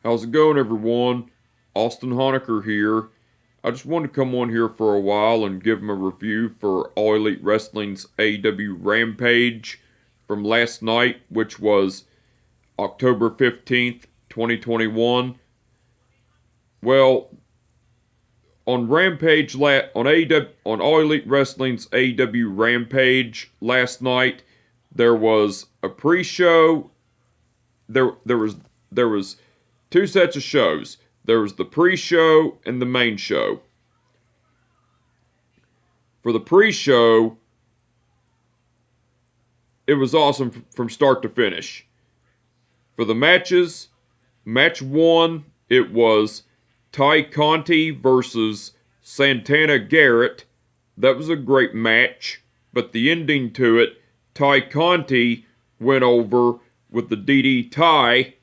How's it going, everyone? Austin Honecker here. I just wanted to come on here for a while and give him a review for All Elite Wrestling's AEW Rampage from last night, which was October 15th, 2021. Well, on Rampage, on All Elite Wrestling's AEW Rampage last night, there was a pre-show. There was two sets of shows. There was the pre-show and the main show. For the pre-show, it was awesome from start to finish. For the matches, match 1, it was Ty Conti versus Santana Garrett. That was a great match, but the ending to it, Ty Conti went over with the DDT.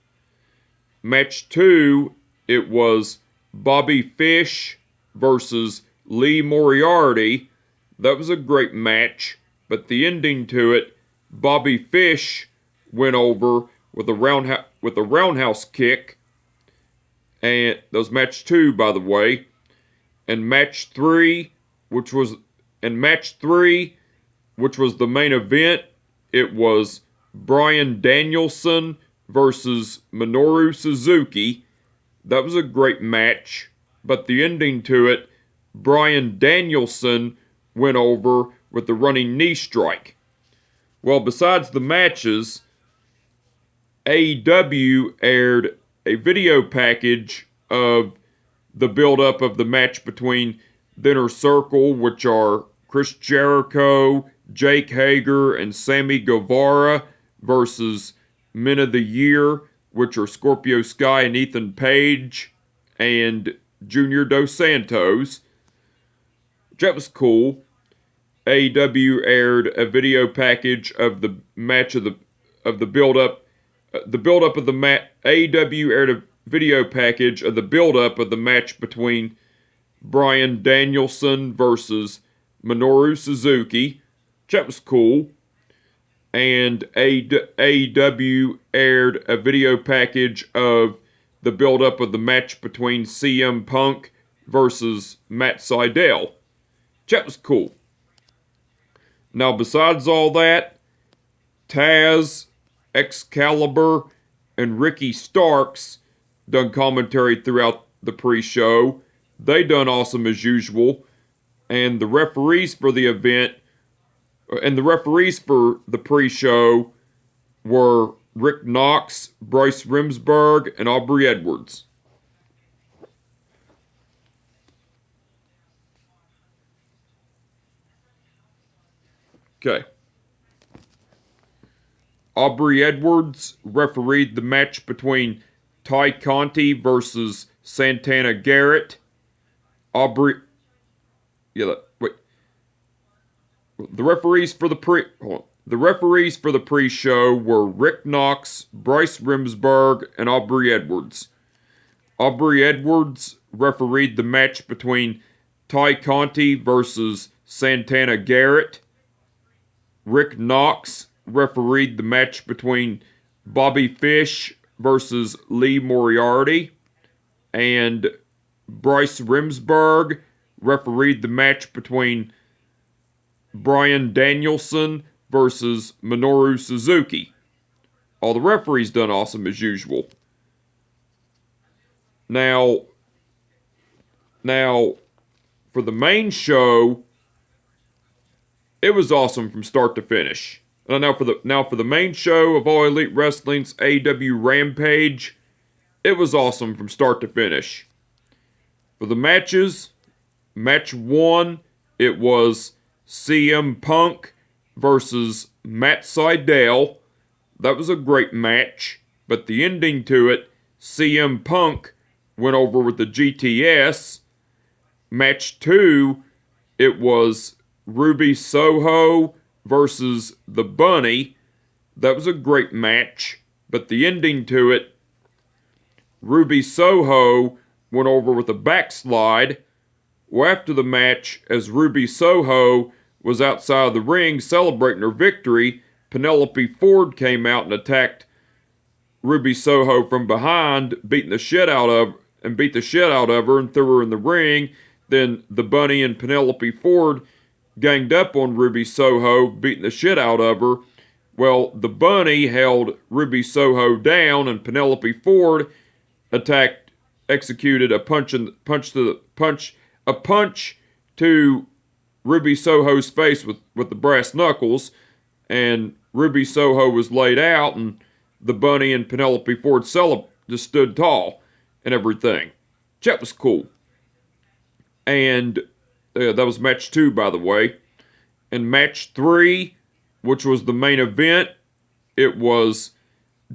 Match 2, it was Bobby Fish versus Lee Moriarty. That was a great match, but the ending to it, Bobby Fish went over with a roundhouse kick. And that was match 2, by the way. And match 3, which was the main event, it was Bryan Danielson versus Minoru Suzuki. That was a great match, but the ending to it, Bryan Danielson went over with the running knee strike. Well, besides the matches, AEW aired a video package of the build-up of the match between the Inner Circle, which are Chris Jericho, Jake Hager, and Sammy Guevara, versus Men of the Year, which are Scorpio Sky and Ethan Page, and Junior Dos Santos. That was cool. AEW aired a video package of the match of the build-up. AEW aired a video package of the build-up of the match between Bryan Danielson versus Minoru Suzuki. That was cool. And AEW aired a video package of the build-up of the match between CM Punk versus Matt Seidel. That was cool. Now, besides all that, Taz, Excalibur, and Ricky Starks done commentary throughout the pre-show. They done awesome as usual. And the referees for the event, and the referees for the pre-show were Rick Knox, Bryce Remsburg, and Aubrey Edwards. Okay. Aubrey Edwards refereed the match between Ty Conti versus Santana Garrett. The referees for the pre-show were Rick Knox, Bryce Remsburg, and Aubrey Edwards. Aubrey Edwards refereed the match between Ty Conti versus Santana Garrett. Rick Knox refereed the match between Bobby Fish versus Lee Moriarty. And Bryce Remsburg refereed the match between Bryan Danielson versus Minoru Suzuki. All the referees done awesome as usual. Now, for the main show, it was awesome from start to finish. Now for the main show of All Elite Wrestling's AEW Rampage, it was awesome from start to finish. For the matches, match 1, it was CM Punk versus Matt Seidel. That was a great match, but the ending to it, CM Punk went over with the GTS. Match 2, it was Ruby Soho versus the Bunny. That was a great match, but the ending to it, Ruby Soho went over with a backslide. Well, after the match, as Ruby Soho was outside of the ring celebrating her victory, Penelope Ford came out and attacked Ruby Soho from behind, beat the shit out of her and threw her in the ring. Then the Bunny and Penelope Ford ganged up on Ruby Soho, beating the shit out of her. Well, the Bunny held Ruby Soho down, and Penelope Ford executed a punch to Ruby Soho's face with the brass knuckles, and Ruby Soho was laid out, and the Bunny and Penelope Ford just stood tall and everything. That was cool. And that was match 2, by the way. And match 3, which was the main event, it was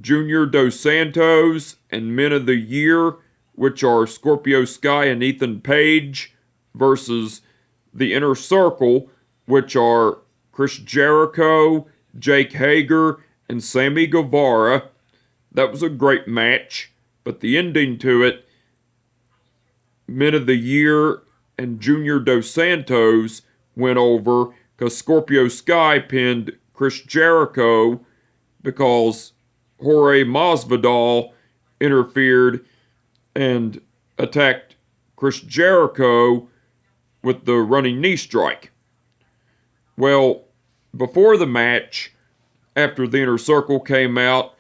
Junior Dos Santos and Men of the Year, which are Scorpio Sky and Ethan Page, versus the Inner Circle, which are Chris Jericho, Jake Hager, and Sammy Guevara. That was a great match, but the ending to it, Men of the Year and Junior Dos Santos went over because Scorpio Sky pinned Chris Jericho because Jorge Masvidal interfered and attacked Chris Jericho with the running knee strike. Well, before the match, after the Inner Circle came out,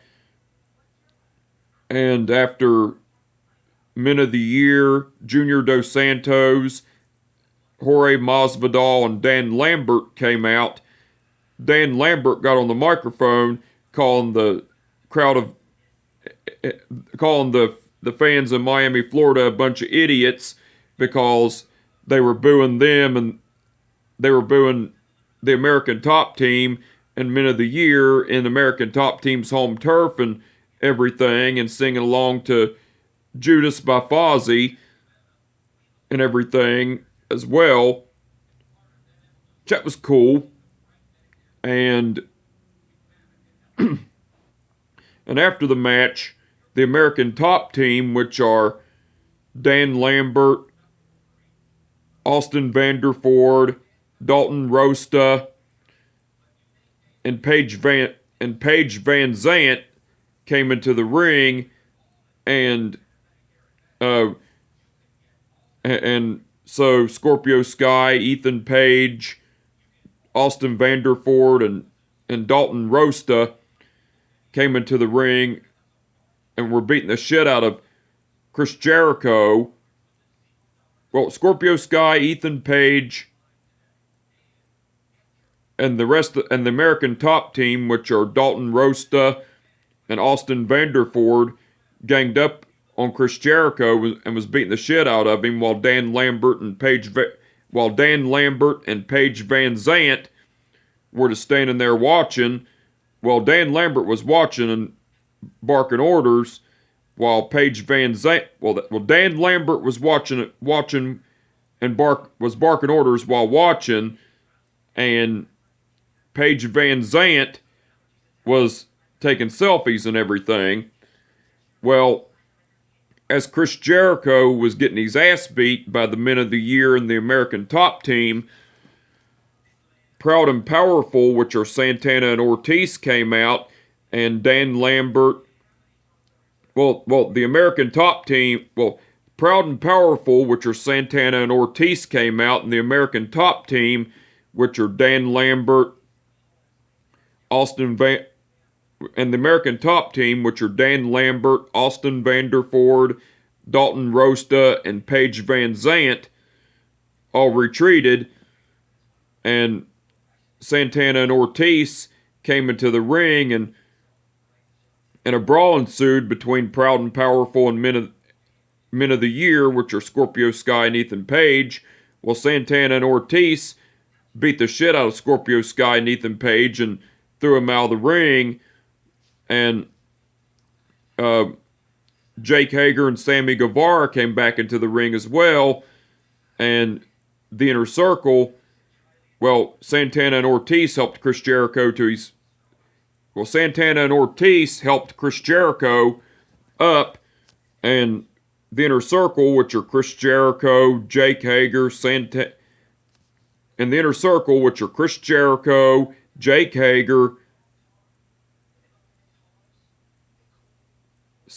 and after Men of the Year, Junior Dos Santos, Jorge Masvidal, and Dan Lambert came out, Dan Lambert got on the microphone calling the fans in Miami, Florida a bunch of idiots because they were booing them and they were booing the American Top Team and Men of the Year in American Top Team's home turf and everything, and singing along to Judas by Fozzy and everything as well. That was cool. And and after the match, the American Top Team, which are Dan Lambert, Austin Vanderford, Dalton Rosta, and Paige Van Zant, came into the ring, and so Scorpio Sky, Ethan Page, Austin Vanderford, and Dalton Rosta came into the ring and were beating the shit out of Chris Jericho. Well, Scorpio Sky, Ethan Page, and the American Top Team, which are Dalton Rosta and Austin Vanderford, ganged up on Chris Jericho and was beating the shit out of him, while Dan Lambert and Paige Van Zant were just standing there watching. Well, Dan Lambert was watching and barking orders, while Paige Van Zant, Dan Lambert was watching and barking orders while watching, and Paige Van Zant was taking selfies and everything. Well, as Chris Jericho was getting his ass beat by the Men of the Year and the American Top Team, Proud and Powerful, which are Santana and Ortiz, came out, and Dan Lambert, the American Top Team, Proud and Powerful, which are Santana and Ortiz, came out, and the American Top Team, which are Dan Lambert, and the American Top Team, which are Dan Lambert, Austin Vanderford, Dalton Rosta, and Paige Van Zant, all retreated, and Santana and Ortiz came into the ring, and a brawl ensued between Proud and Powerful and Men of the Year, which are Scorpio Sky and Ethan Page. Well, Santana and Ortiz beat the shit out of Scorpio Sky and Ethan Page and threw him out of the ring. And Jake Hager and Sammy Guevara came back into the ring as well. And the Inner Circle, Santana and Ortiz helped Chris Jericho up. And the Inner Circle, which are Chris Jericho, Jake Hager,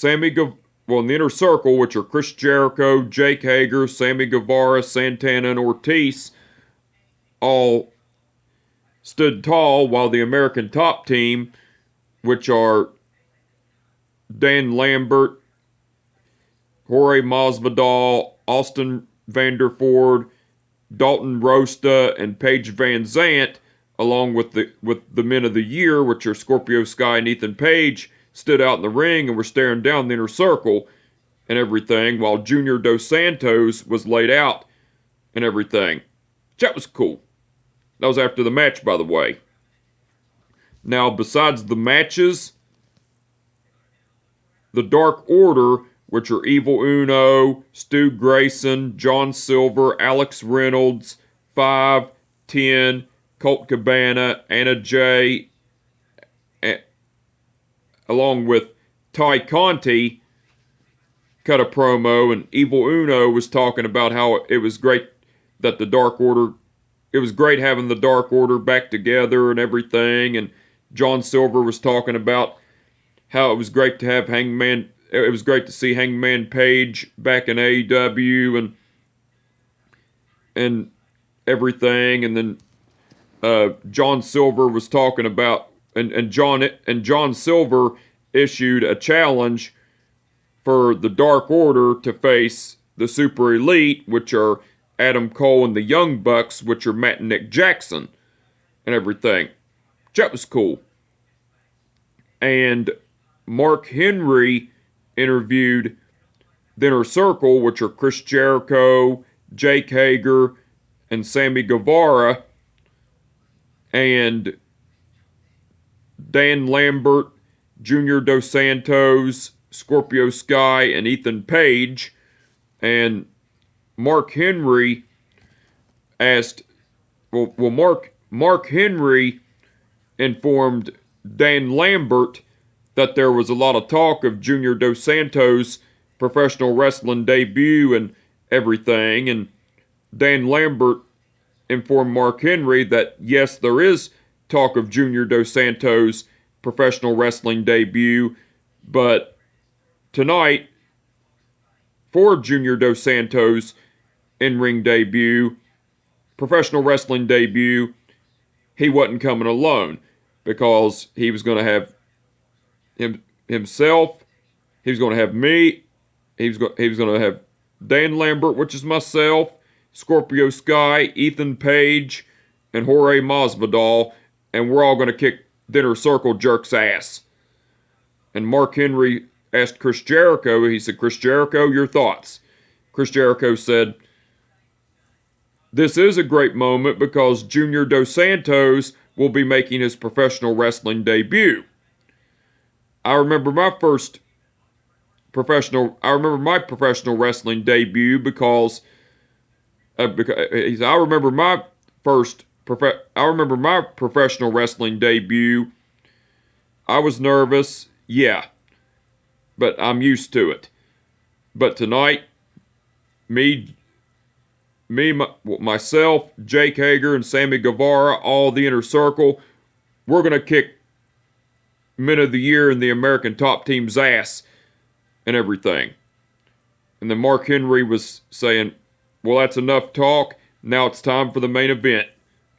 in the Inner Circle, which are Chris Jericho, Jake Hager, Sammy Guevara, Santana, and Ortiz, all stood tall, while the American Top Team, which are Dan Lambert, Jorge Masvidal, Austin Vanderford, Dalton Rosta, and Paige Van Zant, along with the men of the year, which are Scorpio Sky and Ethan Page, stood out in the ring and were staring down the Inner Circle and everything, while Junior Dos Santos was laid out and everything. That was cool. That was after the match, by the way. Now, besides the matches, the Dark Order, which are Evil Uno, Stu Grayson, John Silver, Alex Reynolds, 5, 10, Colt Cabana, Anna Jay, along with Ty Conti, cut a promo, and Evil Uno was talking about how it was great that the Dark Order, it was great having the Dark Order back together and everything, and John Silver was talking about how it was great to have it was great to see Hangman Page back in AEW and everything, and then John Silver was talking about, and John Silver issued a challenge for the Dark Order to face the Super Elite, which are Adam Cole and the Young Bucks, which are Matt and Nick Jackson and everything. That was cool. And Mark Henry interviewed the Inner Circle, which are Chris Jericho, Jake Hager, and Sammy Guevara, and Dan Lambert, Junior Dos Santos, Scorpio Sky, and Ethan Page. And Mark Henry asked, Mark Henry informed Dan Lambert that there was a lot of talk of Junior Dos Santos' professional wrestling debut and everything, and Dan Lambert informed Mark Henry that yes, there is talk of Junior Dos Santos' professional wrestling debut, but tonight, for Junior Dos Santos' in-ring debut, professional wrestling debut, he wasn't coming alone, because he was going to have himself, he was going to have me, he was going to have Dan Lambert, which is myself, Scorpio Sky, Ethan Page, and Jorge Masvidal, and we're all going to kick the Inner Circle jerk's ass. And Mark Henry asked Chris Jericho, he said, Chris Jericho, your thoughts? Chris Jericho said, this is a great moment because Junior Dos Santos will be making his professional wrestling debut. I remember my professional wrestling debut because I remember my professional wrestling debut. I was nervous, yeah, but I'm used to it. But tonight, myself, Jake Hager, and Sammy Guevara, all the Inner Circle, we're going to kick Men of the Year and the American Top Team's ass and everything. And then Mark Henry was saying, well, that's enough talk. Now it's time for the main event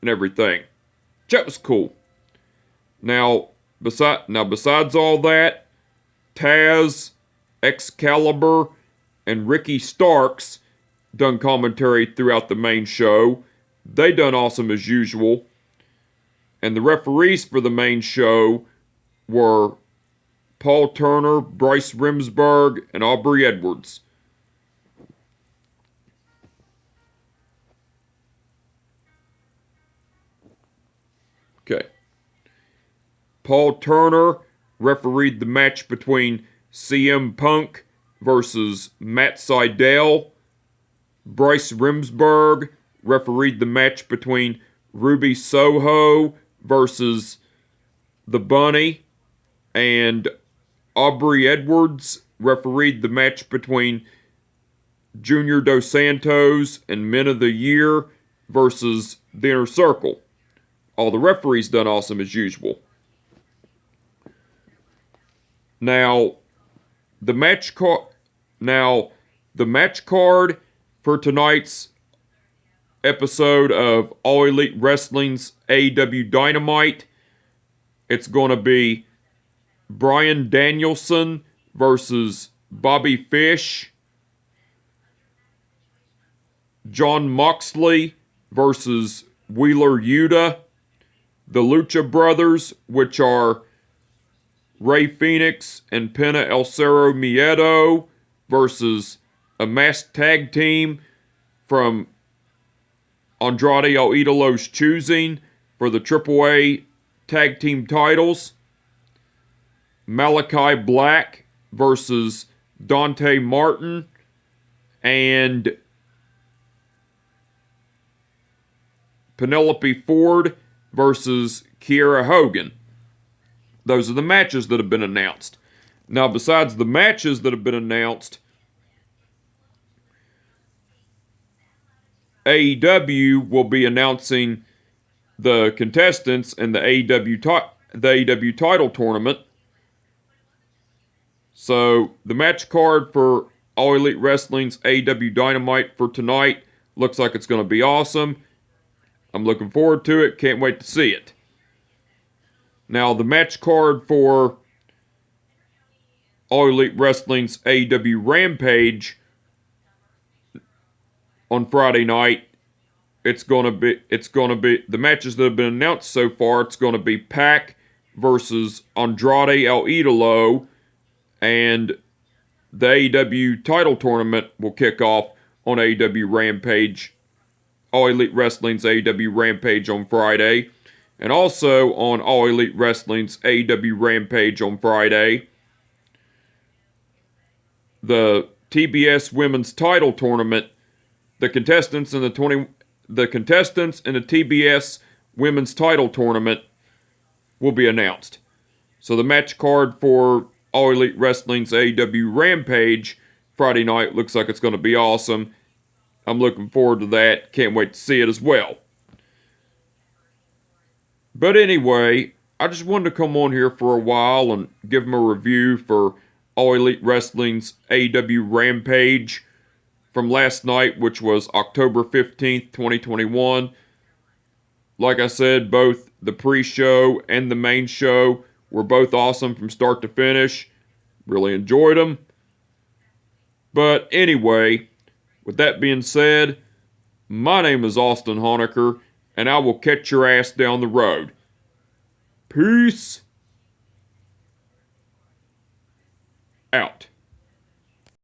and everything. That was cool. Now, besides all that, Taz, Excalibur, and Ricky Starks done commentary throughout the main show. They done awesome as usual. And the referees for the main show were Paul Turner, Bryce Remsburg, and Aubrey Edwards. Okay. Paul Turner refereed the match between CM Punk versus Matt Seidel. Bryce Remsburg refereed the match between Ruby Soho versus The Bunny. And Aubrey Edwards refereed the match between Junior Dos Santos and Men of the Year versus the Inner Circle. All the referees done awesome as usual. Now, the match card. Now, the match card for tonight's episode of All Elite Wrestling's AEW Dynamite, it's going to be Bryan Danielson versus Bobby Fish, Jon Moxley versus Wheeler Yuta, the Lucha Brothers, which are Rey Fenix and Penta El Cerro Miedo, versus a masked tag team from Andrade El Idolo's choosing for the AAA tag team titles. Malachi Black versus Dante Martin, and Penelope Ford versus Kiera Hogan. Those are the matches that have been announced. Now, besides the matches that have been announced, AEW will be announcing the contestants in the AEW title tournament. So, the match card for All Elite Wrestling's AEW Dynamite for tonight looks like it's going to be awesome. I'm looking forward to it. Can't wait to see it. Now, the match card for All Elite Wrestling's AEW Rampage on Friday night, it's going to be the matches that have been announced so far. It's going to be Pac versus Andrade El Idolo, and the AEW title tournament will kick off on AEW Rampage, All Elite Wrestling's AEW Rampage on Friday. And also on All Elite Wrestling's AEW Rampage on Friday, the TBS Women's Title Tournament, the contestants in the TBS Women's Title Tournament will be announced. So the match card for All Elite Wrestling's AEW Rampage Friday night looks like it's going to be awesome. I'm looking forward to that. Can't wait to see it as well. But anyway, I just wanted to come on here for a while and give them a review for All Elite Wrestling's AEW Rampage from last night, which was October 15th, 2021. Like I said, both the pre-show and the main show were both awesome from start to finish. Really enjoyed them. But anyway, with that being said, my name is Austin Honecker, and I will catch your ass down the road. Peace out.